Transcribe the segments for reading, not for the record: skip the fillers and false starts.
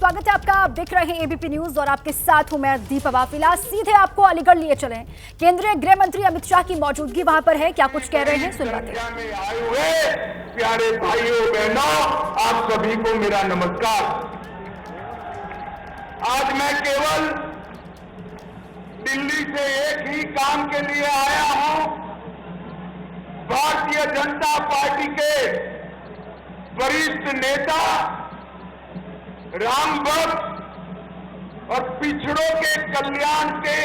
स्वागत है आपका। आप देख रहे हैं एबीपी न्यूज और आपके साथ हूं मैं दीपा वाफिला। सीधे आपको अलीगढ़ लिए चले। केंद्रीय गृह मंत्री अमित शाह की मौजूदगी वहां पर है, क्या कुछ कह रहे हैं सुनवाते हैं। आए हुए प्यारे भाइयों बहनों, आप सभी को मेरा नमस्कार। आज मैं केवल दिल्ली से एक ही काम के लिए आया हूं। भारतीय जनता पार्टी के वरिष्ठ नेता राम भक्त और पिछड़ों के कल्याण के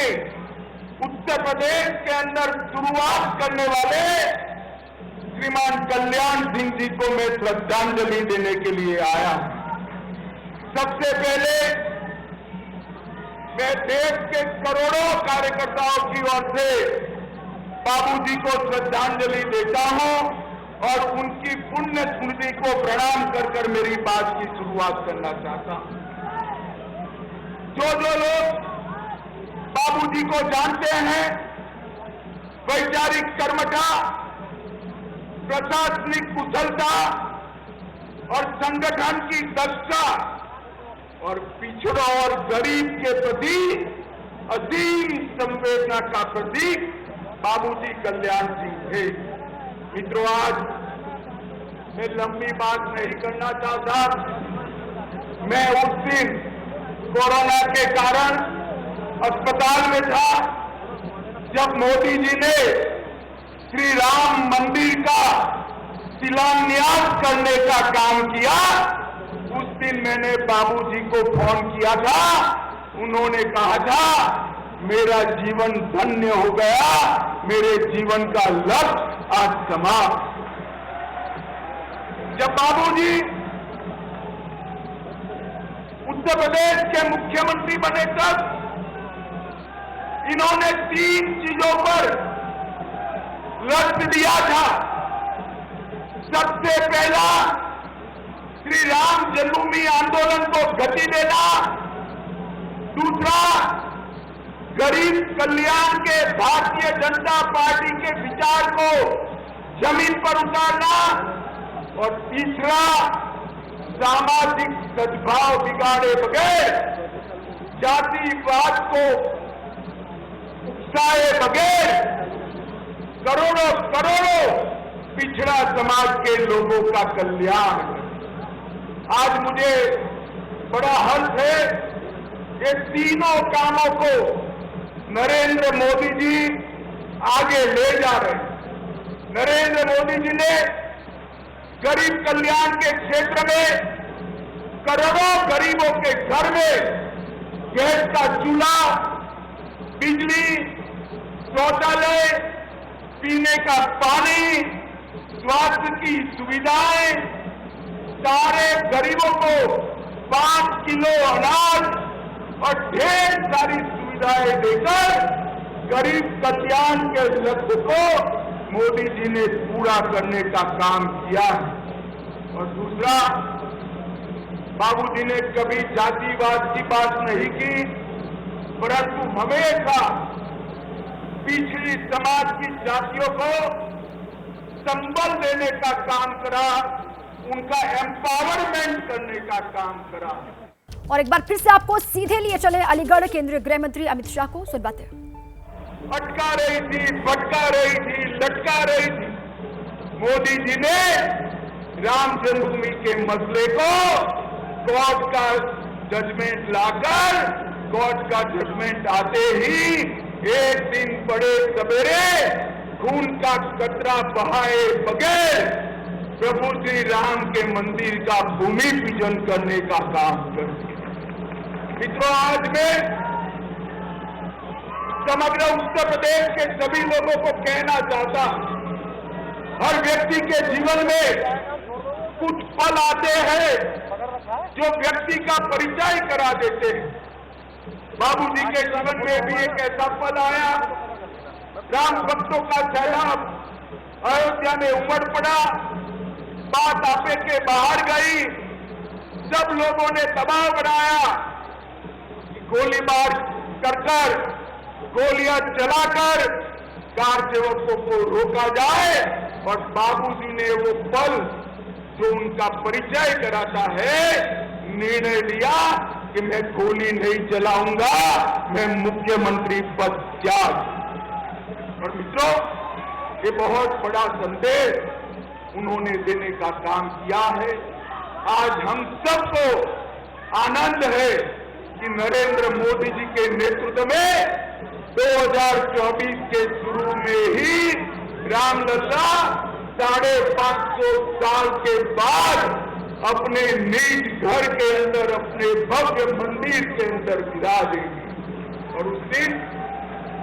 उत्तर प्रदेश के अंदर शुरुआत करने वाले श्रीमान कल्याण सिंह जी को मैं श्रद्धांजलि देने के लिए आया। सबसे पहले मैं देश के करोड़ों कार्यकर्ताओं की ओर से बाबूजी को श्रद्धांजलि देता हूं और उनकी पुण्य स्मृति को प्रणाम कर कर मेरी बात की शुरुआत करना चाहता हूं। जो लोग बाबूजी को जानते हैं, वैचारिक कर्मठा, प्रशासनिक कुशलता और संगठन की दक्षता और पिछड़ों और गरीब के प्रति असीम संवेदना का प्रतीक बाबूजी कल्याण सिंह थे। मित्रों, आज मैं लंबी बात नहीं करना चाहता। मैं उस दिन कोरोना के कारण अस्पताल में था जब मोदी जी ने श्री राम मंदिर का शिलान्यास करने का काम किया। उस दिन मैंने बाबूजी को फोन किया था। उन्होंने कहा था मेरा जीवन धन्य हो गया, मेरे जीवन का लक्ष्य आज समाप्त। जब बाबूजी उत्तर प्रदेश के मुख्यमंत्री बने तब इन्होंने 3 चीजों पर लक्ष्य दिया था। सबसे पहला, श्री राम जन्मभूमि आंदोलन को गति देना। दूसरा, गरीब कल्याण के भारतीय जनता पार्टी के विचार को जमीन पर उतारना। और तीसरा, सामाजिक सद्भाव बिगाड़े बगैर, जातिवाद को उकसाए बगैर करोड़ों करोड़ों पिछड़ा समाज के लोगों का कल्याण। आज मुझे बड़ा हर्ष है, ये तीनों कामों को नरेंद्र मोदी जी आगे ले जा रहे हैं। नरेंद्र मोदी जी ने गरीब कल्याण के क्षेत्र में करोड़ों गरीबों के घर में गैस का चूल्हा, बिजली, शौचालय, पीने का पानी, स्वास्थ्य की सुविधाएं, सारे गरीबों को 5 किलो अनाज और ढेर सारी सुविधाएं देकर गरीब कल्याण के लक्ष्य को मोदी जी ने पूरा करने का काम किया है। और दूसरा, बाबूजी ने कभी जातिवाद की बात नहीं की, परंतु हमेशा पिछड़ी समाज की जातियों को संबल देने का काम करा, उनका एम्पावरमेंट करने का काम करा। और एक बार फिर से आपको सीधे लिए चले अलीगढ़। केंद्रीय गृह मंत्री अमित शाह को सुनवाते हैं। अटका रही थी, भटका रही थी, लटका रही थी। मोदी जी ने राम जन्मभूमि के मसले को कोर्ट का जजमेंट लाकर, कोर्ट का जजमेंट आते ही एक दिन बड़े सवेरे खून का कतरा बहाए बगैर प्रभु श्री राम के मंदिर का भूमि पूजन करने का काम कर दिया। मित्रों, आज मैं समग्र उत्तर प्रदेश के सभी लोगों को कहना चाहता, हर व्यक्ति के जीवन में कुछ पल आते हैं जो व्यक्ति का परिचय करा देते हैं। बाबूजी के जीवन में भी एक ऐसा पल आया। राम भक्तों का सैलाब अयोध्या में उमड़ पड़ा, बात आपे के बाहर गई। सब लोगों ने दबाव बनाया कि गोलीबार कर गोलियां चलाकर कार सेवकों को रोका जाए। और बाबूजी ने वो पल जो उनका परिचय कराता है, निर्णय लिया कि मैं गोली नहीं चलाऊंगा, मैं मुख्यमंत्री पद त्याग। और मित्रों, ये बहुत बड़ा संदेश उन्होंने देने का काम किया है। आज हम सबको आनंद है कि नरेंद्र मोदी जी के नेतृत्व में 2024 के शुरू में ही रामलला 550 साल के बाद अपने निज घर के अंदर, अपने भव्य मंदिर के अंदर विराजेंगे। और उस दिन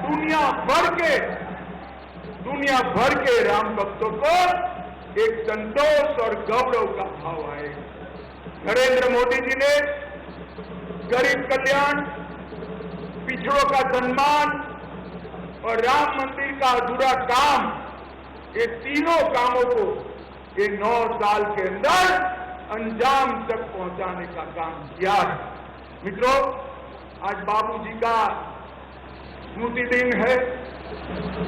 दुनिया भर के राम भक्तों को एक संतोष और गौरव का भाव आएगा। नरेंद्र मोदी जी ने गरीब कल्याण, पिछड़ों का सम्मान और राम मंदिर का अधूरा काम, ये तीनों कामों को ये 9 साल के अंदर अंजाम तक पहुंचाने का काम किया है। मित्रों, आज बाबूजी का स्मृति दिन है।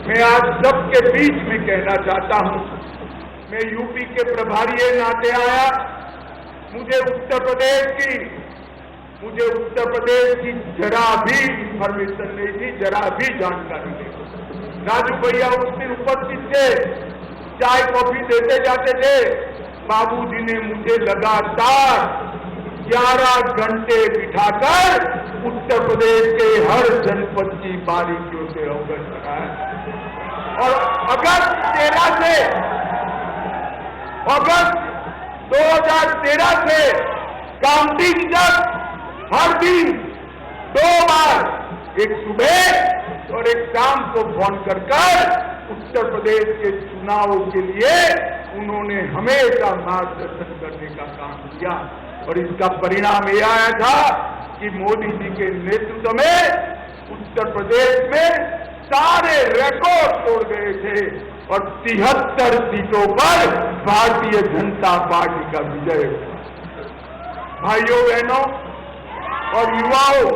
मैं आज सबके बीच में कहना चाहता हूं, मैं यूपी के प्रभारी नाते आया, मुझे उत्तर प्रदेश की जरा भी इंफॉर्मेशन नहीं थी, जरा भी जानकारी नहीं। राजू भैया उस दिन उपस्थित थे, चाय कॉफी देते जाते थे। बाबूजी ने मुझे लगातार 11 घंटे बिठाकर उत्तर प्रदेश के हर जनपद की बारीकियों से अवगत कराया। और अगस्त 2013 से काउंटिंग तक हर दिन 2 बार, एक सुबह और एक शाम को फोन कर उत्तर प्रदेश के चुनावों के लिए उन्होंने हमेशा मार्गदर्शन करने का काम किया। और इसका परिणाम यह आया था कि मोदी जी के नेतृत्व में उत्तर प्रदेश में सारे रिकॉर्ड तोड़ गए थे और 73 सीटों पर भारतीय जनता पार्टी का विजय हुआ। भाइयों बहनों और युवाओं,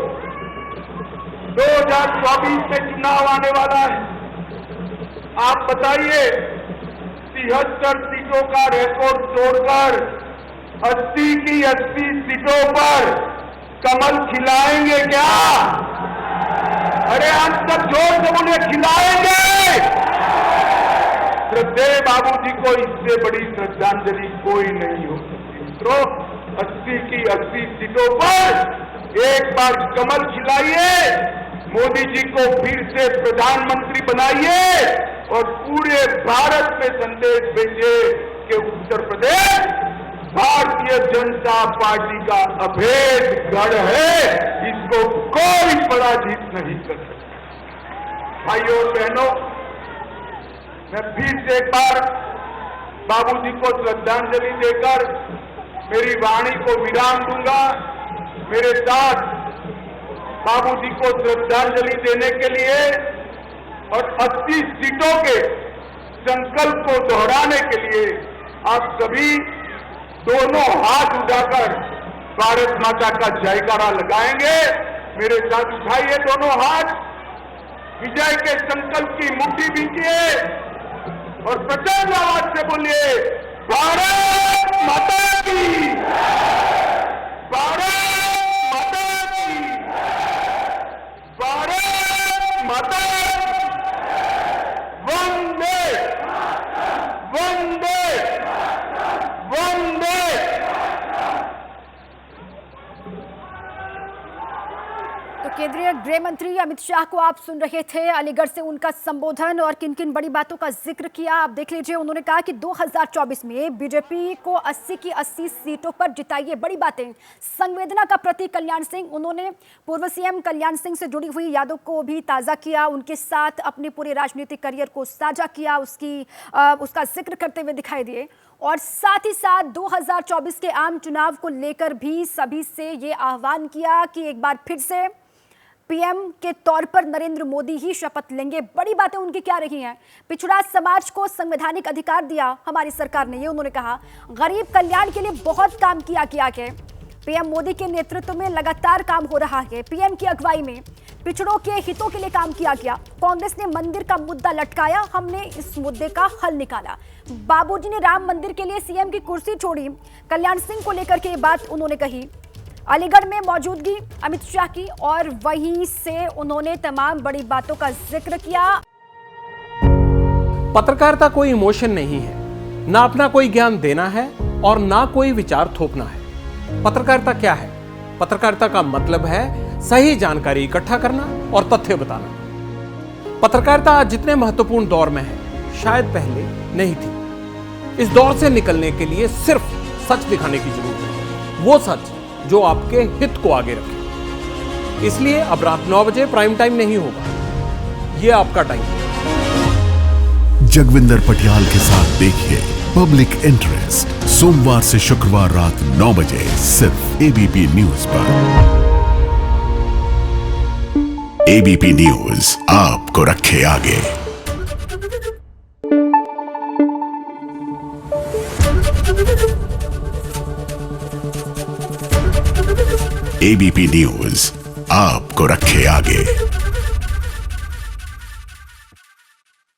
2024 में चुनाव आने वाला है। आप बताइए, 73 सीटों का रिकॉर्ड तोड़कर 80 की 80 सीटों पर कमल खिलाएंगे क्या? अरे हम सब जोर से बोले, खिलाएंगे। श्रद्धेय बाबूजी को इससे बड़ी श्रद्धांजलि कोई नहीं हो सकती। मित्रों, 80 की 80 सीटों पर एक बार कमल खिलाइए, मोदी जी को फिर से प्रधानमंत्री बनाइए और पूरे भारत में संदेश भेजिए कि उत्तर प्रदेश भारतीय जनता पार्टी का अभेद गढ़ है, इसको कोई पराजित नहीं कर सकता। भाइयों और बहनों, मैं फिर से एक बार बाबूजी को श्रद्धांजलि देकर मेरी वाणी को विराम दूंगा। मेरे साथ बाबूजी को श्रद्धांजलि देने के लिए और 80 सीटों के संकल्प को दोहराने के लिए आप सभी दोनों हाथ उठाकर भारत माता का जयकारा लगाएंगे। मेरे साथ उठाइए दोनों हाथ, विजय के संकल्प की मुट्ठी बीजिए और प्रचंड आवाज से बोलिए, भारत माता की, भारत माता की, भारत माता की, वंदे वंदे वंदे। तो केंद्रीय गृह मंत्री अमित शाह को आप सुन रहे थे, अलीगढ़ से उनका संबोधन और किन किन बड़ी बातों का जिक्र किया आप देख लीजिए। उन्होंने कहा कि 2024 में बीजेपी को 80 की 80 सीटों पर जिताइए। बड़ी बातें, संवेदना का प्रतीक कल्याण सिंह, उन्होंने पूर्व सीएम कल्याण सिंह से जुड़ी हुई यादों को भी ताज़ा किया, उनके साथ अपने पूरे राजनीतिक करियर को साझा किया, उसका जिक्र करते हुए दिखाई दिए। और साथ ही साथ 2024 के आम चुनाव को लेकर भी सभी से ये आह्वान किया कि एक बार फिर से पीएम के तौर पर नरेंद्र मोदी ही शपथ लेंगे। बड़ी बातें उनकी क्या रही हैं? पिछड़ा समाज को संवैधानिक अधिकार दिया हमारी सरकार ने, ये उन्होंने कहा। गरीब कल्याण के लिए बहुत काम किया है। पीएम मोदी के नेतृत्व में लगातार काम हो रहा है। पीएम की अगुवाई में पिछड़ों के हितों के लिए काम किया गया। कांग्रेस ने मंदिर का मुद्दा लटकाया, हमने इस मुद्दे का हल निकाला। बाबूजी ने राम मंदिर के लिए सीएम की कुर्सी छोड़ी। कल्याण सिंह को लेकर के ये बात उन्होंने कही। अलीगढ़ में मौजूदगी अमित शाह की और वहीं से उन्होंने तमाम बड़ी बातों का जिक्र किया। पत्रकारिता कोई इमोशन नहीं है, ना अपना कोई ज्ञान देना है और ना कोई विचार थोपना है। पत्रकारिता क्या है? पत्रकारिता का मतलब है सही जानकारी इकट्ठा करना और तथ्य बताना। पत्रकारिता आज जितने महत्वपूर्ण दौर में है, शायद पहले नहीं थी। इस दौर से निकलने के लिए सिर्फ सच दिखाने की जरूरत है, वो सच जो आपके हित को आगे रखे। इसलिए अब रात 9 बजे प्राइम टाइम नहीं होगा, ये आपका टाइम है। जगविंदर पटियाल के साथ देखिए पब्लिक इंटरेस्ट सोमवार से शुक्रवार रात 9 बजे सिर्फ एबीपी न्यूज पर। एबीपी न्यूज आपको रखे आगे। एबीपी न्यूज आपको रखे आगे।